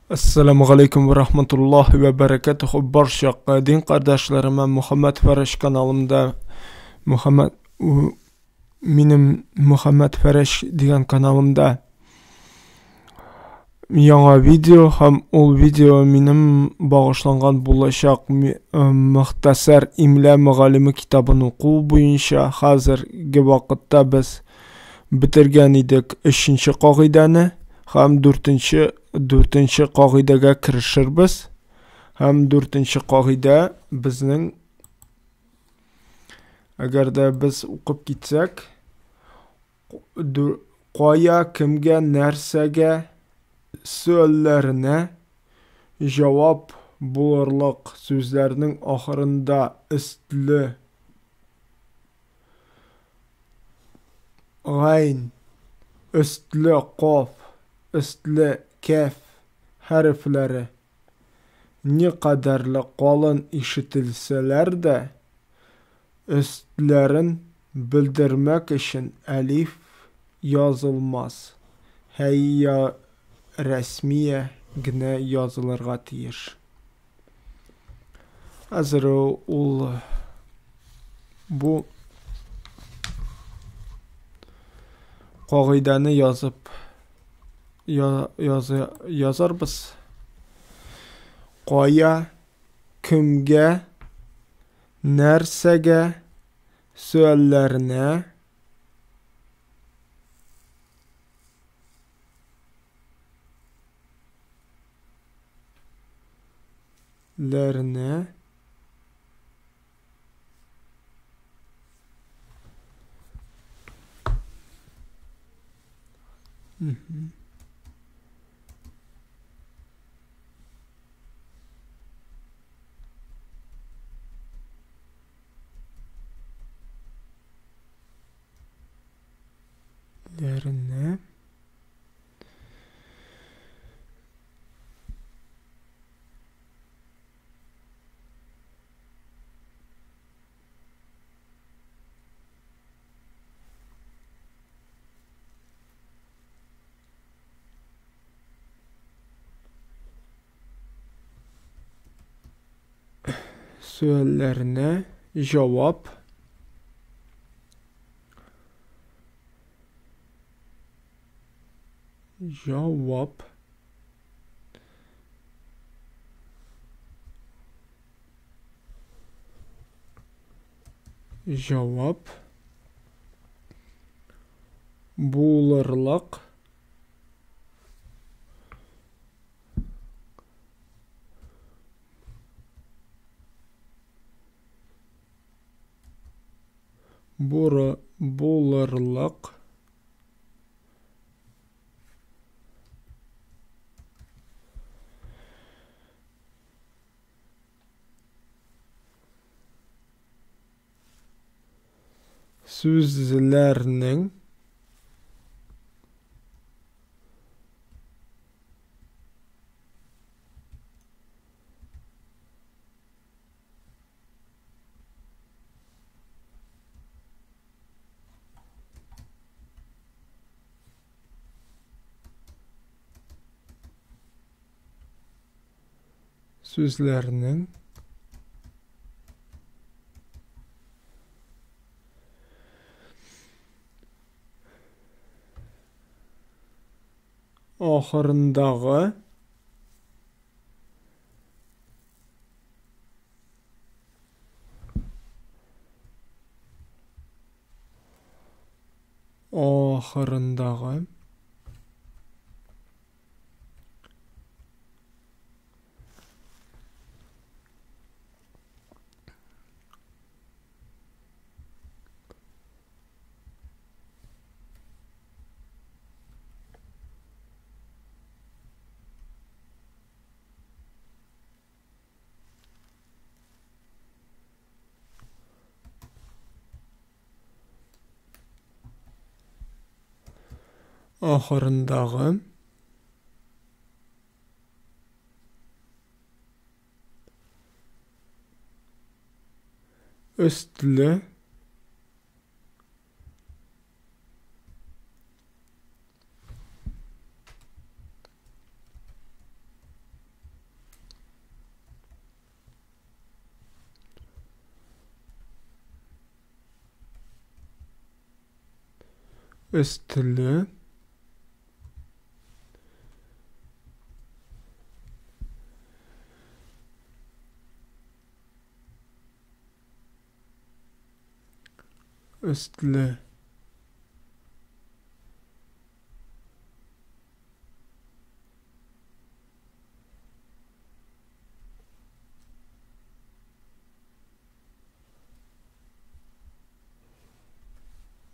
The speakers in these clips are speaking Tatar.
Assalamu alaikum ve rahmetullahi ve berekatuhu. Barcha din kardeşlerime Muhammed Fereş kanalımda Muhammed benim Muhammed Fereş degan kanalımda yangi video ham ol video benim bağışlangan bulacak muhtasar imla muallimi kitabını oku boyunca hazırgi vaqtda biz bitirgan edik 3-chi qoidani ham 4-chi qoidaga kirishirmiz. Ham 4-chi qoida bizning agarda biz o'qib ketsak qoya kimga narsaga so'llarına javob bo'lirliq so'zlarning oxirida istli g'ayn, istli qof, istli kaf harflari ne qadarli qalin eshitilsalar da üstlerin bildirmek için alif yazılmaz. Hayya resmiye gine yazılırga tiyiş. Hazır ol bu qoidani yazarбыз. Qoya kimga narsaga so'llarına so'llarına javob bo'lirliq sözlerinin ahırındağı üstli Üstlü. Üstlü.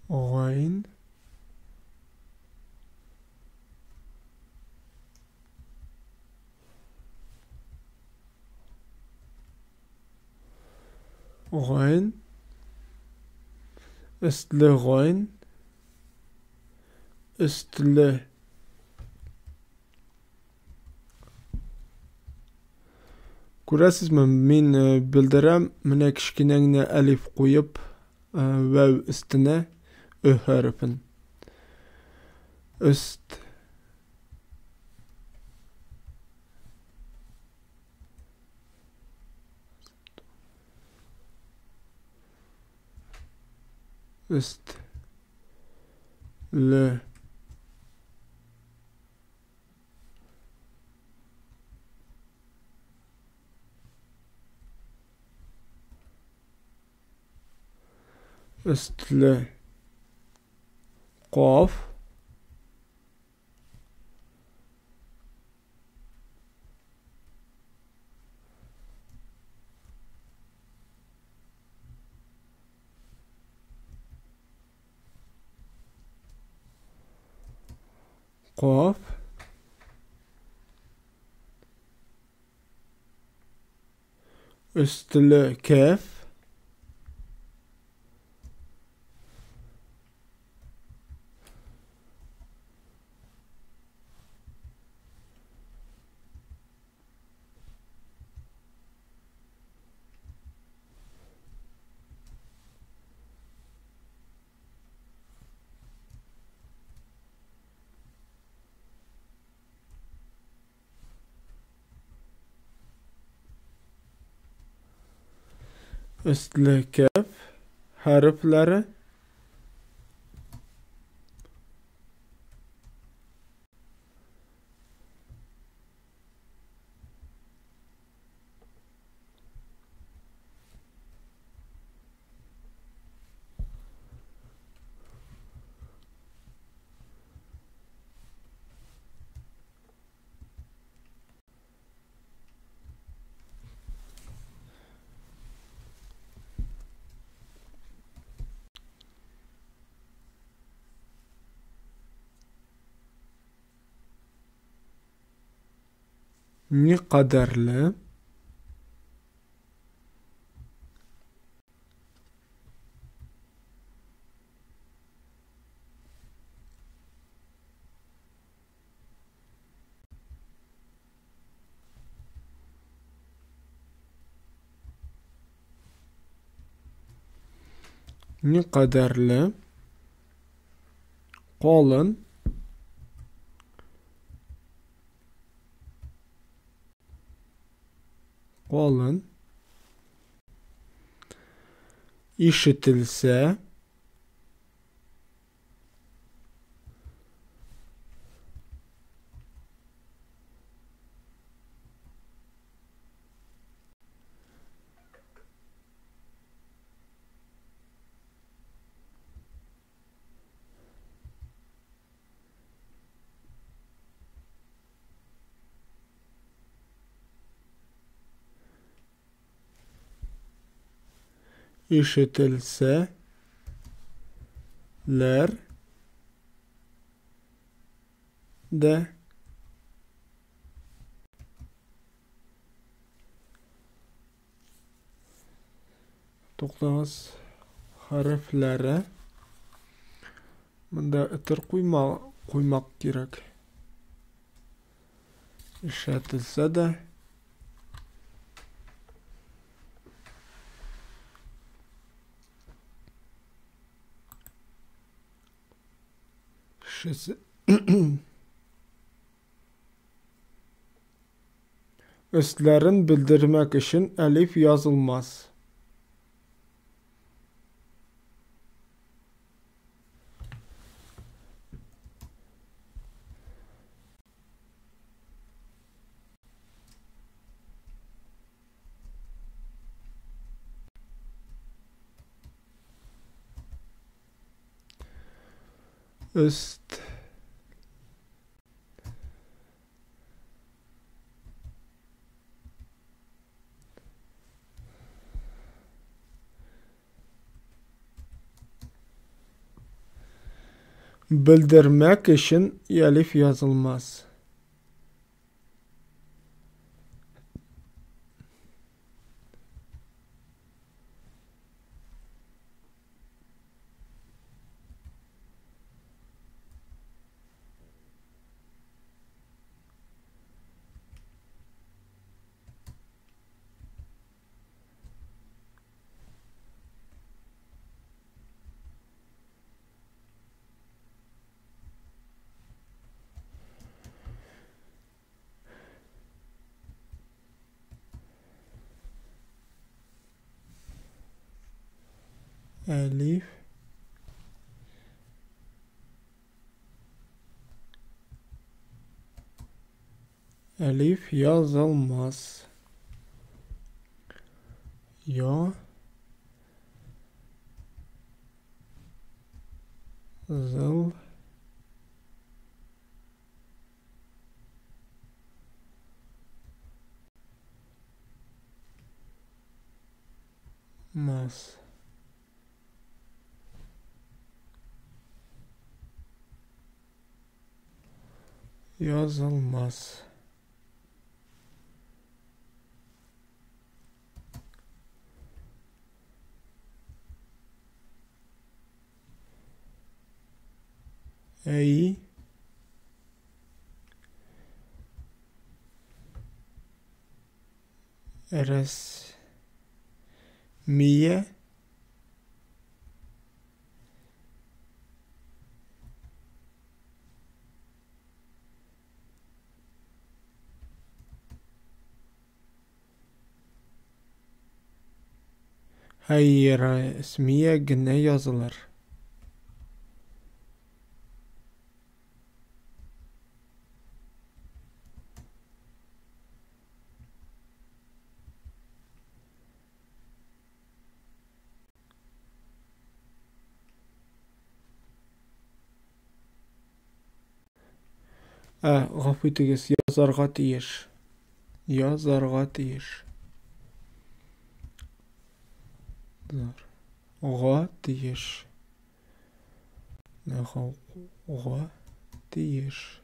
Gayn. Gayn. Üstlü gayn. Üstlü. Görəsizmi, men bildirəm, menə kichkinəgina alif qoyub vav üstünə ö harfin. Üst. Üst. L. Üstlü. Qaf. Qaf. Üstlü kaf. Üstlü kaf harfleri. Ne kadarlı? Ne kadarlı? Qalın. Qalın. İşitilse. İşitilse. Ler. De. To'xtamiz harflari. Bunda itir qo'ymoq kerak. İşletilse de. Üstlerin bildirmek için elif yazılmaz. Üst. Bildirmek için elif yazılmaz. Elif yazılmaz. Ya zıl mas. Yazılmaz. Ey resmiye resmiye gene yazılır. Гафу итегез, язарга тиеш. Язарга тиеш. Га тиеш. Га тиеш.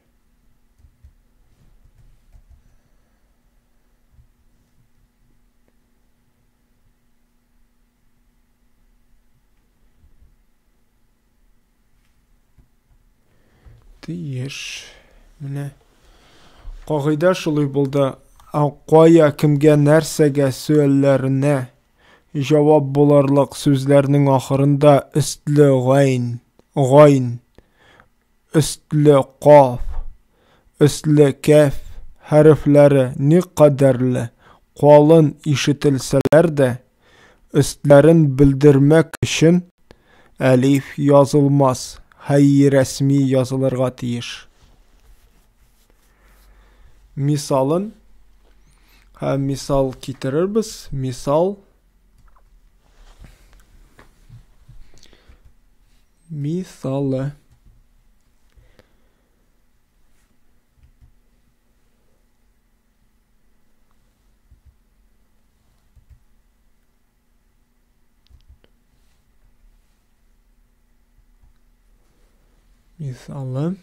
Тиеш. Менә кагыйдә шулай булды. Кая, кемгә, нәрсәгә сөальләренә җавап буларлык сүзләрнең ахырында өстле гайн, өстле каф, өстле каф хәрефләре никадәрле калын ишетелсәләр дә, өстләрен белдермәк өчен әлиф язылмас, рәсми язылырга тиеш. Мисалын мисал китерербез. Мисалы Мисалы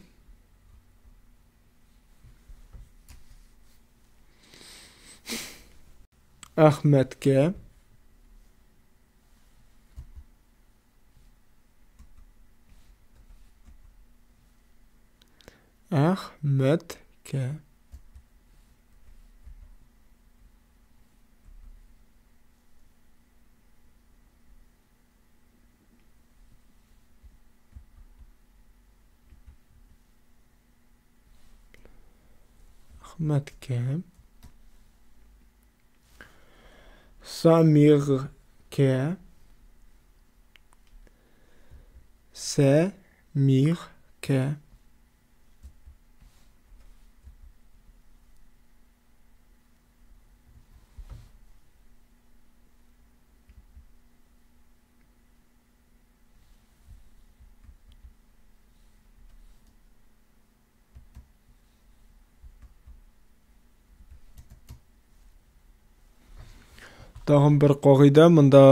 Әхмәткә Самиркә Tag'in bir qoida munda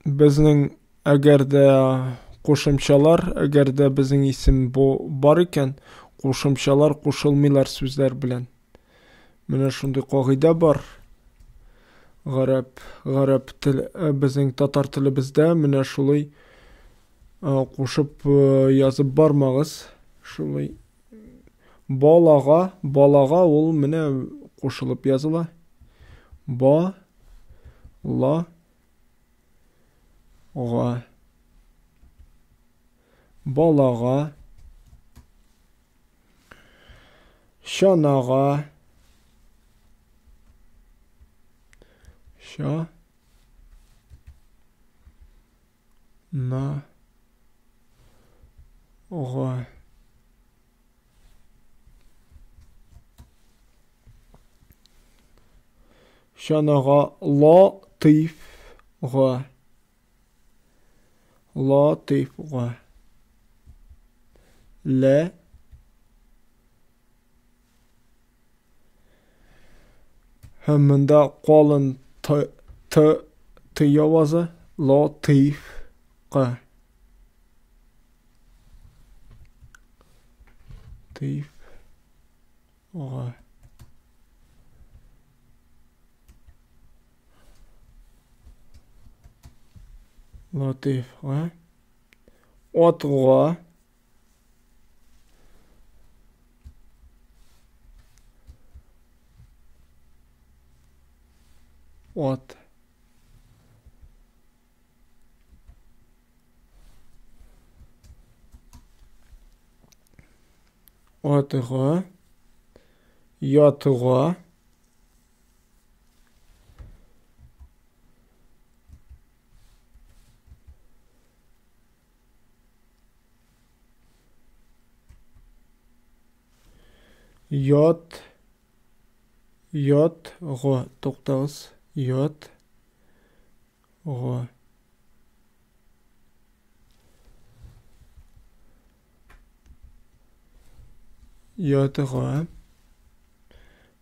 bizning agarda qo'shimchalar, agarda bizning ism bor ekan, qo'shimchalar qo'shilmaylar so'zlar bilan. Mana shunday qoida bor. G'arab til bizning tatar tilimizda mana shulay qo'shib yozib bormag'iz. Shulay bolaga ul mana qo'shilib yozila. Balaga, şanaga, şanaga, latif ga, le, heminde qalın t yavazı, latif ga, latif ga, otga, otga, yatga, yotga, to'xtag'iz, yotga,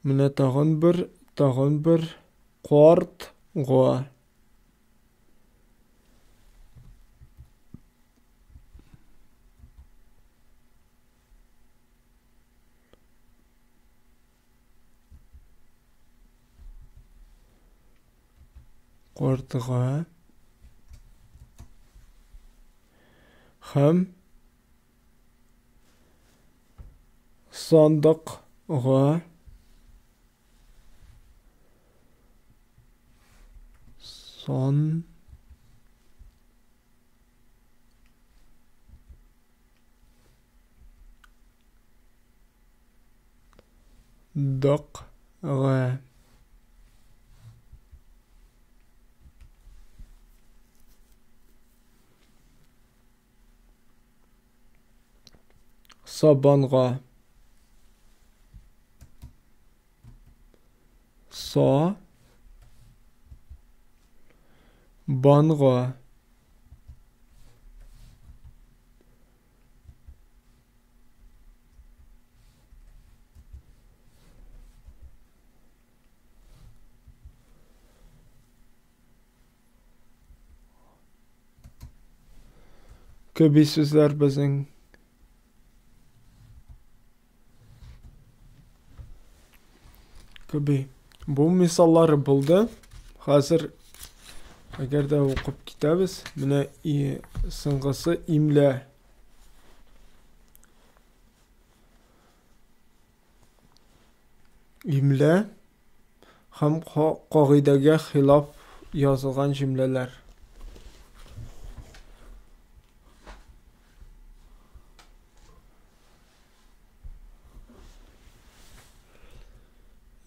mana tag'in bir qortga, ham sandıkga, sabanga, banga, kabi so'zlar bizning kabi. Bu misollar bo'ldi. Hozir agarda o'qib ketamiz, mana sing'isi imla. Imla ham qoidaga xilof yozilgan jumlalar.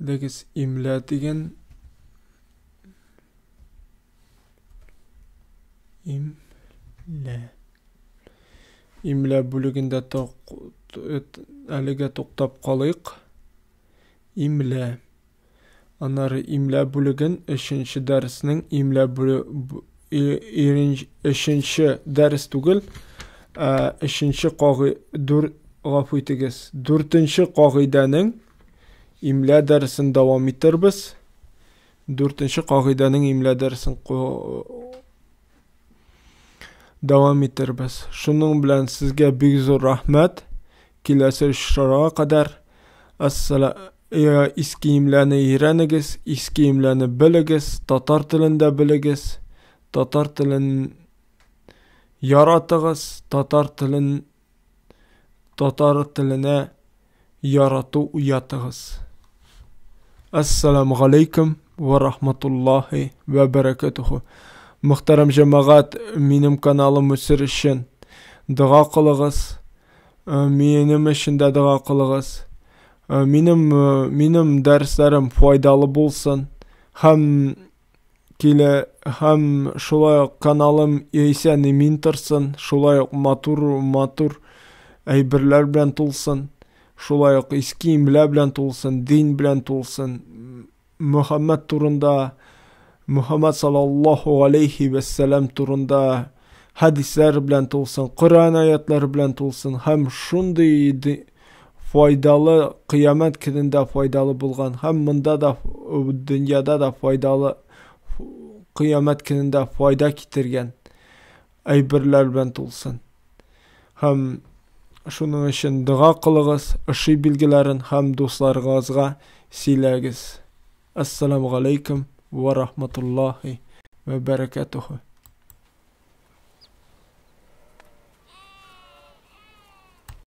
Degiz imla degan imla bo'ligida aliga to'xtab qolayıq. Imla. Anari imla bo'ligin 3-darsning imla üçüncü ders tugul. 4-chi qoidaning imla darsini davom ettiramiz. 4-нче кагыйданың имля дәресен дәвам иттербез. Шуның белән сезгә бик зур рәхмәт. Киләсе очрашуга кадәр иске имләне өйрәнегез, иске имләне белегез, татар телендә белегез, татар телен яратыгыз, татар теленә ярату уятыгыз. Ассаламу алейкум ва рахматуллахи ва баракатуху. Мөхтәрәм җәмәгать, минем каналым үсер өчен дуа кылыгыз. Минем өчен дә дуа кылыгыз. Минем дәресләрем файдалы булсын. Һәм шулай ук каналым исән имин торсын, шулай ук матур әйберләр белән тулсын, шулай ук иске имлә белән тулсын, дин белән тулсын. Мөхәммәд турында, Мөхәммәд саллаллаху алейхи ва саллям турында хадисләр белән тулсын, Коръән аятлары белән тулсын. Һәм шундый файдалы, кыямәт көндә файдалы булган, һәм монда да, дөньяда да файдалы, кыямәт көндә файда китергән әйберләр белән тулсын. Һәм шуның өчен дуа кылыгыз, ышый билгеләрен һәм дусларыгызга сөйләгез. Ассаламу алейкум ва рахматуллахи ва баракатуху.